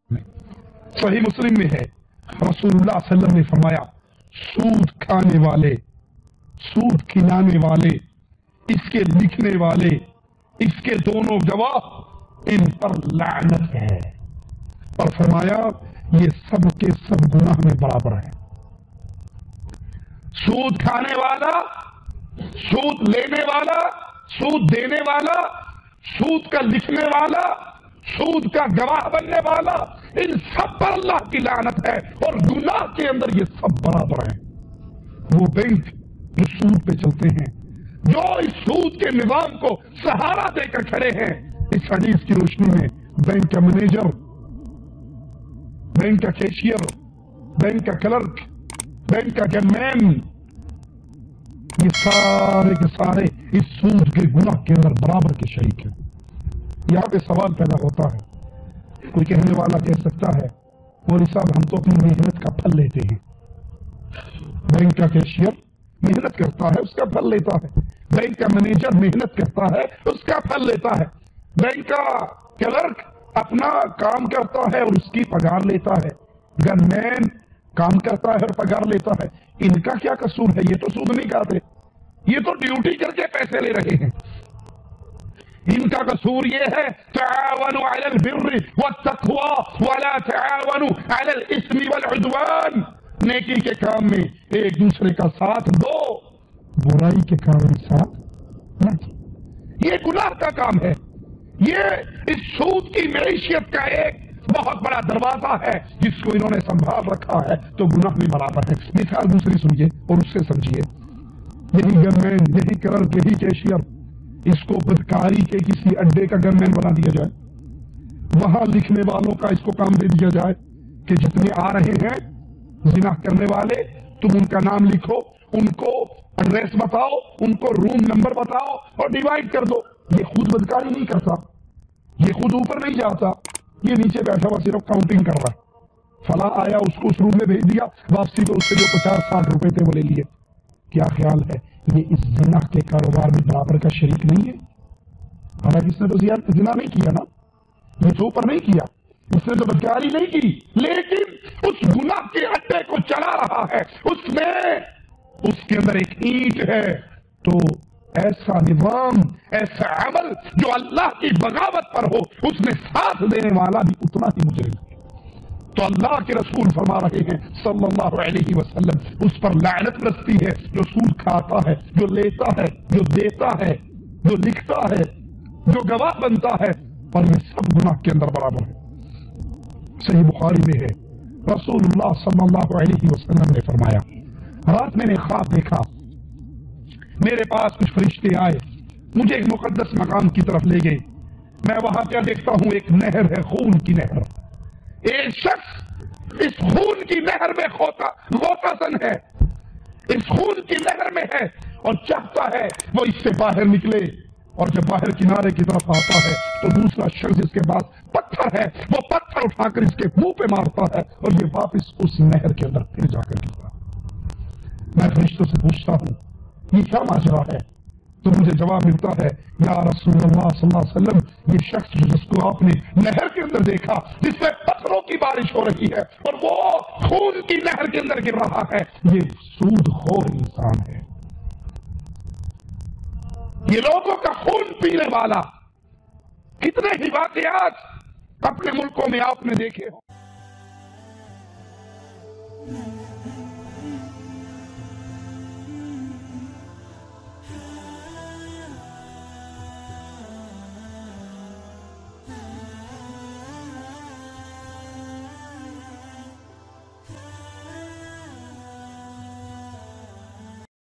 میں صحیح مسلم میں ہے، رسول اللہ صلی اللہ علیہ وسلم نے فرمایا سود کھانے والے، سود کھلانے والے، اس کے لکھنے والے، اس کے دونوں گواہ، ان پر لعنت ہے، اور فرمایا یہ سب کے سب گناہ میں برابر ہیں۔ سود کھانے والا، سود لینے والا، سود دینے والا، سود کا لکھنے والا، سود کا گواہ بننے والا، ان سب پر اللہ کی لعنت ہے، اور گناہ کے اندر یہ سب برابر ہیں۔ وہ بینک جو سود پہ چلتے ہیں، جو اس سود کے نظام کو سہارا دے کر کھڑے ہیں، اس حدیث کی روشنی میں بینک کا مینیجر، بینک کا کیشیئر، بینک کا کلرک، بینک کا گن مین، یہ سارے کے سارے اس سود کے گناہ کے اندر برابر کے شریک ہیں۔ یہاں پہ سوال پیدا ہوتا ہے، کوئی کہنے والا کہہ سکتا ہے مولوی صاحب ہم تو اپنی محنت کا پھل لیتے ہیں۔ بینک کا کیشیئر محنت کرتا ہے، اس کا پھل لیتا ہے، بینک کا مینیجر محنت کرتا ہے، اس کا پھل لیتا ہے، بینک کا کلرک اپنا کام کرتا ہے اور اس کی پگار لیتا ہے، گن مین کام کرتا ہے اور پگار لیتا ہے۔ ان کا کیا قصور ہے؟ یہ تو سود نہیں کھاتے، یہ تو ڈیوٹی کر کے پیسے لے رہے ہیں۔ ان کا قصور یہ ہے تعاونوا علی البر والتقوی ولا تعاونوا علی الاثم والعدوان، نیکی کے کام میں ایک دوسرے کا ساتھ دو، برائی کے کام میں ساتھ نہ دو۔ یہ گناہ کا کام ہے، یہ اس سود کی معیشت کا ایک بہت بڑا دروازہ ہے جس کو انہوں نے سنبھال رکھا ہے، تو گناہ بھی برابر ہے۔ مثال دوسری سنیے اور اس سے سمجھیے، یہی گن مین، یہی کلرک، یہی کیشیئر، اس کو بدکاری کے کسی اڈے کا گن مین بنا دیا جائے، وہاں لکھنے والوں کا اس کو کام دے دیا جائے کہ جتنے آ رہے ہیں زنا کرنے والے تم ان کا نام لکھو، ان کو ایڈریس بتاؤ، ان کو روم نمبر بتاؤ اور ڈیوائڈ کر دو۔ یہ خود بدکاری نہیں کرتا، یہ خود اوپر نہیں جاتا، یہ نیچے بیٹھا ہوا صرف کاؤنٹنگ کر رہا ہے۔ فلاں آیا، اس کو اس روم میں بھیج دیا، واپسی کو اس سے جو 50-60 روپے تھے وہ لے لیے۔ کیا خیال ہے یہ اس زنا کے کاروبار میں برابر کا شریک نہیں ہے؟ حالانکہ اس نے تو زنا نہیں کیا نا، یہ تو اوپر نہیں کیا، اس نے تو بدکاری نہیں کی، لیکن اس گناہ کے اڈے کو چلا رہا ہے، اس میں اس کے اندر ایک اینٹ ہے۔ تو ایسا نظام، ایسا عمل جو اللہ کی بغاوت پر ہو، اس میں ساتھ دینے والا بھی اتنا ہی مجرم ہے۔ تو اللہ کے رسول فرما رہے ہیں صلی اللہ علیہ وسلم اس پر لعنت برستی ہے جو سود کھاتا ہے، جو لیتا ہے، جو دیتا ہے، جو لکھتا ہے، جو گواہ بنتا ہے، اور یہ سب گناہ کے اندر برابر ہے۔ صحیح بخاری میں ہے، رسول اللہ صلی اللہ علیہ وسلم نے فرمایا رات میں نے خواب دیکھا، میرے پاس کچھ فرشتے آئے، مجھے ایک مقدس مقام کی طرف لے گئے، میں وہاں کیا دیکھتا ہوں؟ ایک نہر ہے، خون کی نہر۔ ایک شخص اس خون کی نہر میں غوطہ زن ہے، اس خون کی نہر میں ہے، اور چاہتا ہے وہ اس سے باہر نکلے، اور جب باہر کنارے کی طرف آتا ہے تو دوسرا شخص جس کے پاس پتھر ہے وہ پتھر اٹھا کر اس کے منہ پہ مارتا ہے، اور یہ واپس اس نہر کے اندر پھر جا کر گرتا۔ میں فرشتوں سے پوچھتا ہوں یہ کیا ماجرا ہے؟ تو مجھے جواب ملتا ہے یا رسول اللہ صلی اللہ علیہ وسلم یہ شخص جس کو آپ نے نہر کے اندر دیکھا، جس میں پتھروں کی بارش ہو رہی ہے اور وہ خون کی نہر کے اندر گر رہا ہے، یہ سود خور انسان ہے، یہ لوگوں کا خون پینے والا۔ کتنے ہی واقعات اپنے ملکوں میں آپ نے دیکھے ہوں۔